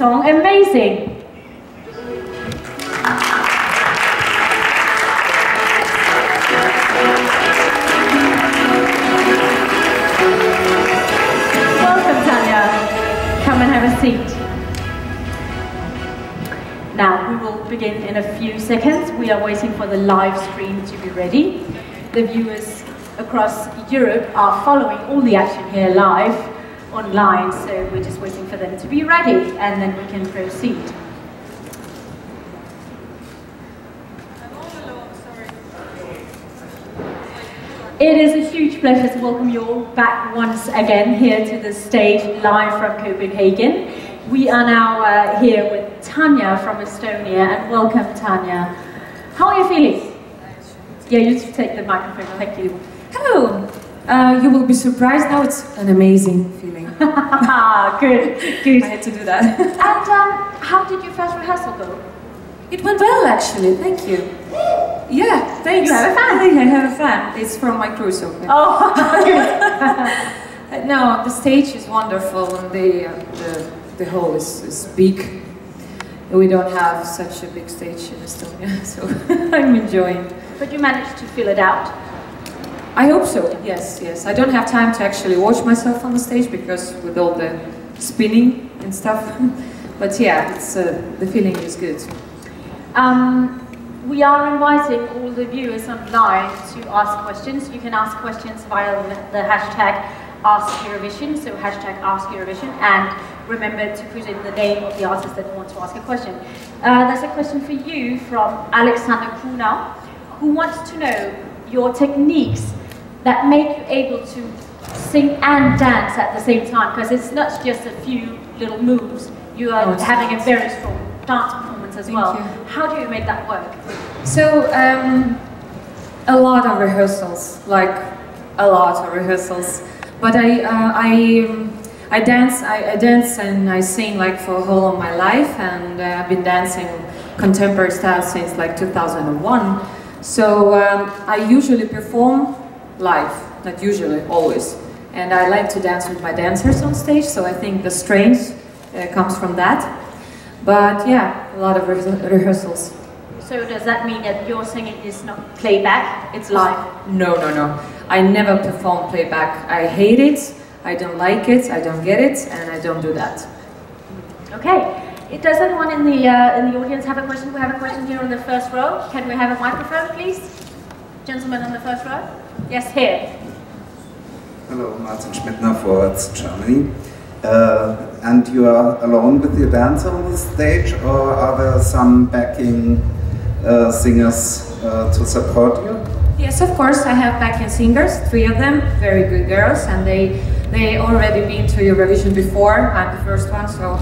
song Amazing. Welcome, Tanya. Come and have a seat. Now, we will begin in a few seconds. We are waiting for the live stream to be ready. The viewers across Europe are following all the action here live, online, so we're just waiting for them to be ready, and then we can proceed. It is a huge pleasure to welcome you all back once again here to the stage, live from Copenhagen. We are now here with Tanya from Estonia, and welcome, Tanya. How are you feeling? Yeah, you should take the microphone, thank you. Hello! You will be surprised now, it's an amazing feeling. Good, good. I had to do that. And how did your first rehearsal go? It went well, actually, thank you. Yeah, thanks. You have a fan? I have a fan. It's from my crew, so. Oh, good. No, the stage is wonderful, and the hall is big. We don't have such a big stage in Estonia, so I'm enjoying. But you managed to fill it out? I hope so, yes, yes. I don't have time to actually watch myself on the stage because with all the spinning and stuff. But yeah, it's, the feeling is good. We are inviting all the viewers online to ask questions. You can ask questions via the hashtag #AskEurovision, so hashtag #AskEurovision, and remember to put in the name of the artist that you want to ask a question. There's a question for you from Alexander Kuna, who wants to know your techniques that make you able to sing and dance at the same time, because it's not just a few little moves. You are having a very strong dance performance as well. How do you make that work? So, a lot of rehearsals, like a lot of rehearsals. But I dance and I sing like for a whole of my life, and I've been dancing contemporary style since like 2001. So I usually perform live, not usually, always. And I like to dance with my dancers on stage, so I think the strength comes from that. But yeah, a lot of rehearsals. So does that mean that your singing is not playback, it's live? No, no, no. I never perform playback. I hate it, I don't like it, I don't get it, and I don't do that. Okay. Does anyone in the audience have a question? We have a question here on the first row. Can we have a microphone, please? Gentleman on the first row. Yes, here. Hello, Martin Schmidtner for Germany. And you are alone with your dancer on the stage, or are there some backing singers to support you? Yes, of course, I have backing singers, 3 of them, very good girls, and they already been to Eurovision before. I'm the first one, so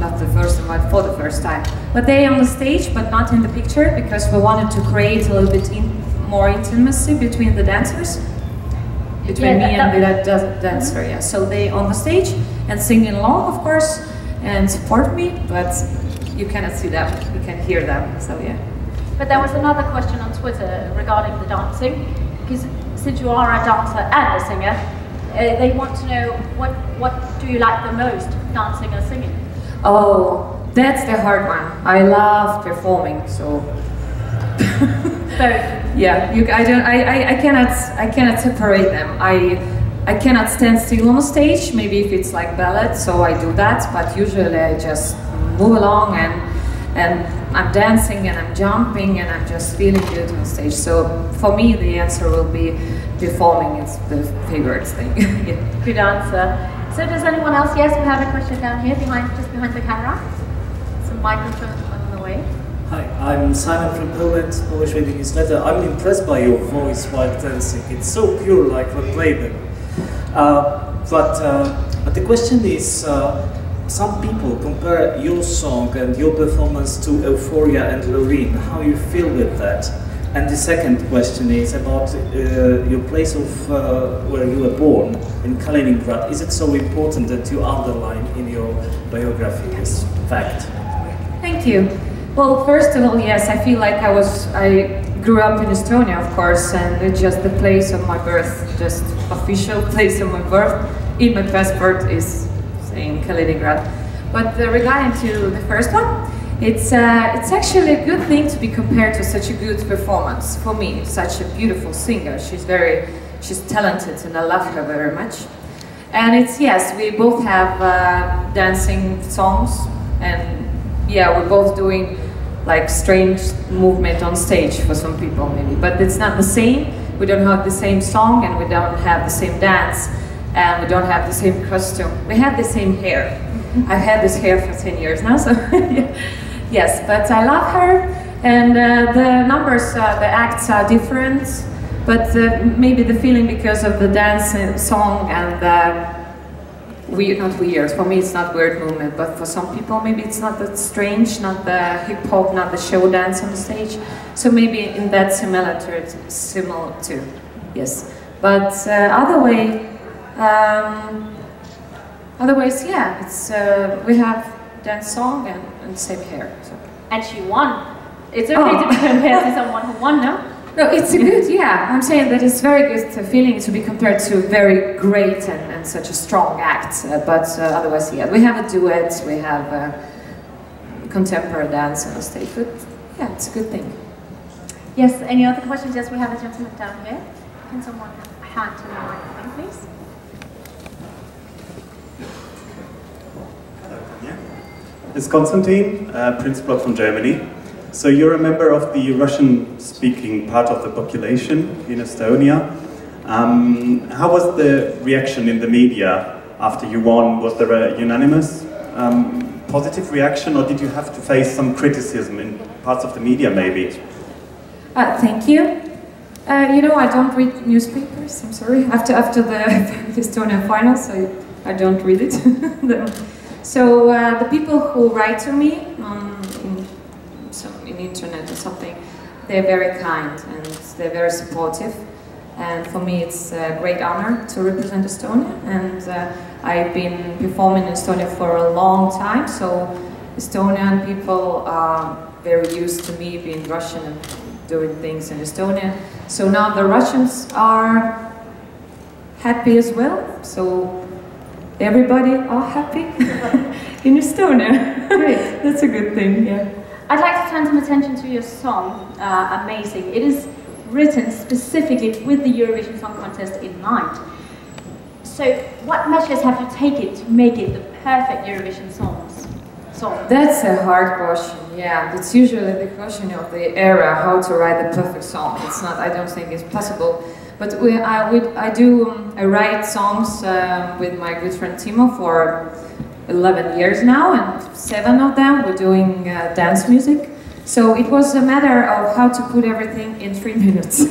not the first one, but for the first time. But they on the stage, but not in the picture, because we wanted to create a little bit more intimacy between the dancers, between me and the dancer. Yeah, so they on the stage and singing along, of course, and support me, but you cannot see them, you can hear them. So yeah. But there was another question on Twitter regarding the dancing, because since you are a dancer and a singer, they want to know what do you like the most, dancing or singing? Oh, that's the hard one. I love performing, so. Both. Yeah, I cannot separate them. I cannot stand still on stage. Maybe if it's like ballet, so I do that. But usually I just move along and I'm dancing and I'm jumping and I'm just feeling good on stage. So for me, the answer will be performing. It's the favorite thing. Yeah. Good answer. So does anyone else? Yes, we have a question down here, just behind the camera. Some microphones on the way. Hi, I'm Simon from Poland, Polish Radio Newsletter. I'm impressed by your voice while dancing. It's so pure, like the playback. But the question is, some people compare your song and your performance to Euphoria and Loreen. How you feel with that? And the second question is about your place of where you were born, in Kaliningrad. Is it so important that you underline in your biography this fact? Thank you. Well, first of all, yes, I feel like I grew up in Estonia, of course, and it's just the place of my birth, just official place of my birth. In my passport is saying Kaliningrad. But regarding to the first one, it's actually a good thing to be compared to such a good performance. For me, such a beautiful singer. She's talented, and I love her very much. And it's, yes, we both have dancing songs, and yeah, we're both doing like strange movement on stage for some people maybe, but it's not the same. We don't have the same song, and we don't have the same dance, and we don't have the same costume. We have the same hair. I've had this hair for 10 years now, so yes, but I love her, and the numbers, the acts are different, but maybe the feeling because of the dance and song and not weird, for me it's not weird movement, but for some people maybe it's not that strange, not the hip hop, not the show dance on the stage, so maybe in that similar too, yes. But otherwise, yeah, it's we have dance song and same hair. So. And she won. It's okay to be compared to someone who won, no? No, it's a good, yeah. I'm saying that it's very good feeling to be compared to very great and such a strong act. But otherwise, yeah, we have a duet, we have contemporary dance on the stage. But yeah, it's a good thing. Yes. Any other questions? Yes, we have a gentleman down here. Can someone hand to the microphone, please? Hello, Tanya. It's Konstantin, principal from Germany. So you're a member of the Russian-speaking part of the population in Estonia. How was the reaction in the media after you won? Was there a unanimous positive reaction, or did you have to face some criticism in parts of the media maybe? Thank you. You know, I don't read newspapers, I'm sorry. After the Estonia finals, I don't read it. So the people who write to me in internet or something, they're very kind and they're very supportive. And for me it's a great honor to represent Estonia, and I've been performing in Estonia for a long time, so Estonian people are very used to me being Russian and doing things in Estonia. So now the Russians are happy as well, so everybody are happy in Estonia. Great. That's a good thing, yeah. I'd like to turn some attention to your song, Amazing. It is written specifically with the Eurovision Song Contest in mind. So, what measures have you taken to make it the perfect Eurovision song? That's a hard question, yeah. That's usually the question of the era, how to write the perfect song. It's not, I don't think it's possible. But I write songs with my good friend Timo for 11 years now, and 7 of them were doing dance music. So it was a matter of how to put everything in 3 minutes.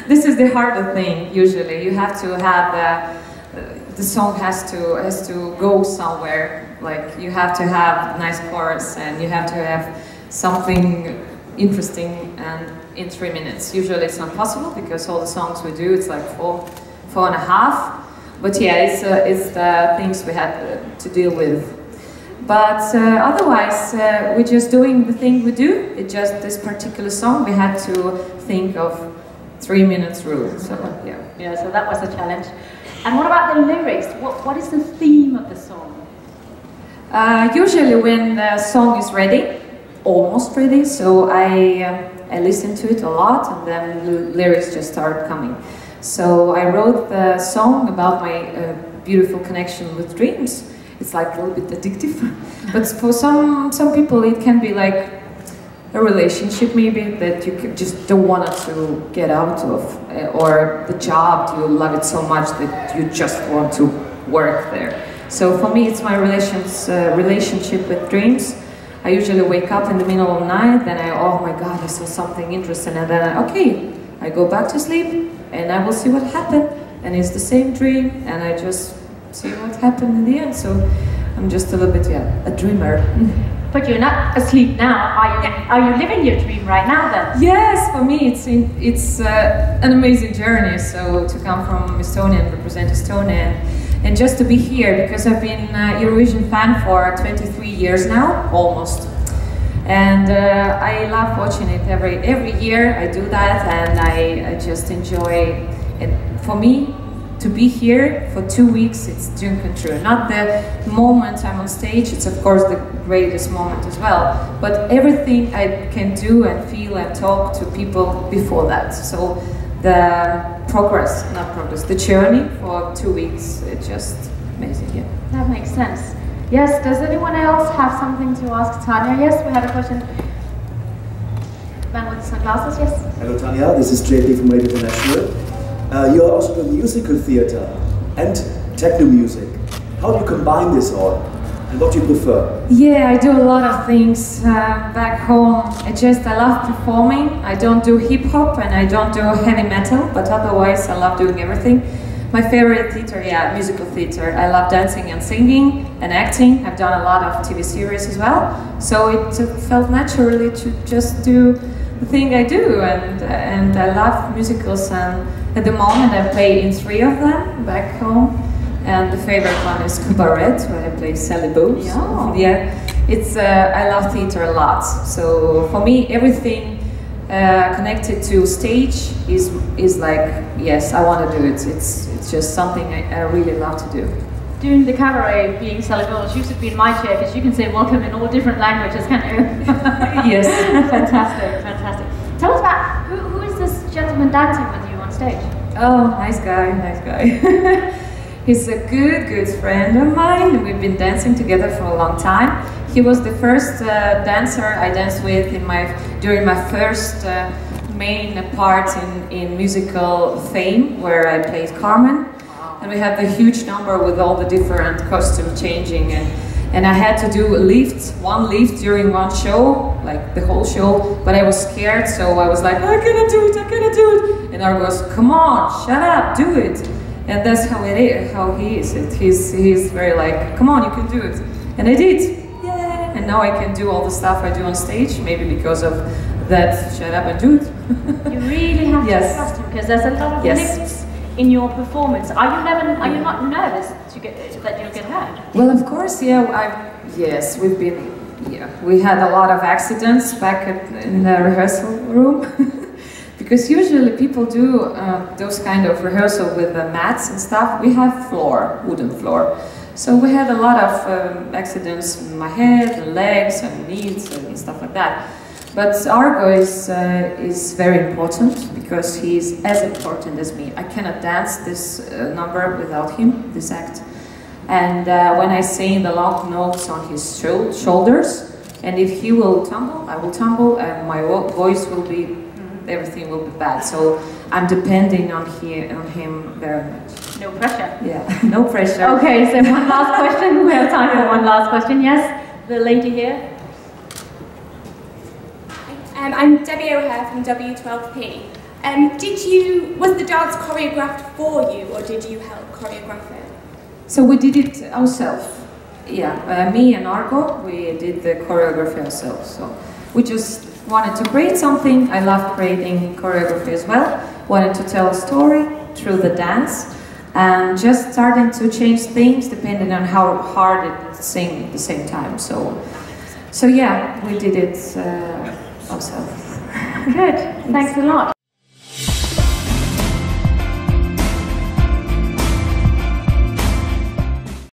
This is the harder thing, usually. You have to have the song has to go somewhere. Like, you have to have a nice chorus, and you have to have something interesting, and in 3 minutes. Usually it's not possible, because all the songs we do, it's like 4.5. But yeah, it's the things we had to deal with. But otherwise, we're just doing the thing we do. It's just this particular song, we had to think of 3 minutes rule. So yeah. Yeah, so that was a challenge. And what about the lyrics? What is the theme of the song? Usually when the song is ready, almost ready, so I listen to it a lot, and then the lyrics just start coming. So I wrote the song about my beautiful connection with dreams. It's like a little bit addictive, but for some people it can be like a relationship maybe that you just don't want to get out of, or the job, you love it so much that you just want to work there. So for me it's my relationship with dreams. I usually wake up in the middle of the night, then oh my god, I saw something interesting, and then okay, I go back to sleep, and I will see what happened, and it's the same dream, and I just see what happened in the end. So I'm just a little bit, yeah, a dreamer. But you're not asleep now, are you living your dream right now then? Yes, for me it's an amazing journey. So to come from Estonia and represent Estonia, and just to be here, because I've been a Eurovision fan for 23 years now, almost. And I love watching it every year. I do that, and I just enjoy it. For me, to be here for 2 weeks, it's dream come true. Not the moment I'm on stage, it's of course the greatest moment as well, but everything I can do and feel and talk to people before that. So the the journey for 2 weeks, it's just amazing, yeah. That makes sense. Yes, does anyone else have something to ask Tanya? Yes, we have a question. Man with the sunglasses, yes? Hello Tanya, this is JP from Radio International. You're also doing musical theatre and techno music. How do you combine this all? And what do you prefer? Yeah, I do a lot of things back home. I love performing. I don't do hip hop and I don't do heavy metal, but otherwise I love doing everything. My favorite theatre, yeah, musical theatre. I love dancing and singing and acting. I've done a lot of TV series as well. So it felt naturally to just do the thing I do, and I love musicals, and at the moment I play in 3 of them back home. And the favorite one is Cabaret, where I play Sally Bowes. Yeah, it's I love theatre a lot. So for me, everything connected to stage is like, yes, I want to do it. It's just something I really love to do. Doing the cabaret, being Sally Bowles, you should be in my chair because you can say welcome in all different languages, can't you? Yes. Fantastic, fantastic. Tell us about who is this gentleman dancing with you on stage? Oh, nice guy, nice guy. He's a good friend of mine. We've been dancing together for a long time. He was the first dancer I danced with during my first main part in musical Fame, where I played Carmen. And we had the huge number with all the different costume changing, and I had to do one lift during one show, like the whole show, but I was scared, so I was like, I cannot do it. And Argo goes, come on, shut up, do it. And that's how he is. He's very like, come on, you can do it. And I did. Yeah. And now I can do all the stuff I do on stage, maybe because of that, shut up and do it. You really have yes. to trust him, because there's a lot of lifts in your performance. Are you not nervous that you'll get hurt? Well, of course, yeah. Yes, we had a lot of accidents back in the rehearsal room. Because usually people do those kind of rehearsal with the mats and stuff. We have wooden floor. So we had a lot of accidents in my head and legs and knees and stuff like that. But Argo is very important because he's as important as me. I cannot dance this number without him, this act. And when I sing the long notes on his shoulders, and if he will tumble, I will tumble, and my voice will be, everything will be bad. So I'm depending on him very much. No pressure. Yeah, no pressure. Okay, so one last question. We have time for one last question. Yes, the lady here. I'm Debbie O'Hare from W12P. Was the dance choreographed for you, or did you help choreograph it? So we did it ourselves. Yeah, me and Argo, we did the choreography ourselves. So we just wanted to create something. I love creating choreography as well. Wanted to tell a story through the dance, and just starting to change things depending on how hard it sing at the same time. So yeah, we did it ourselves. Good. Thanks a lot.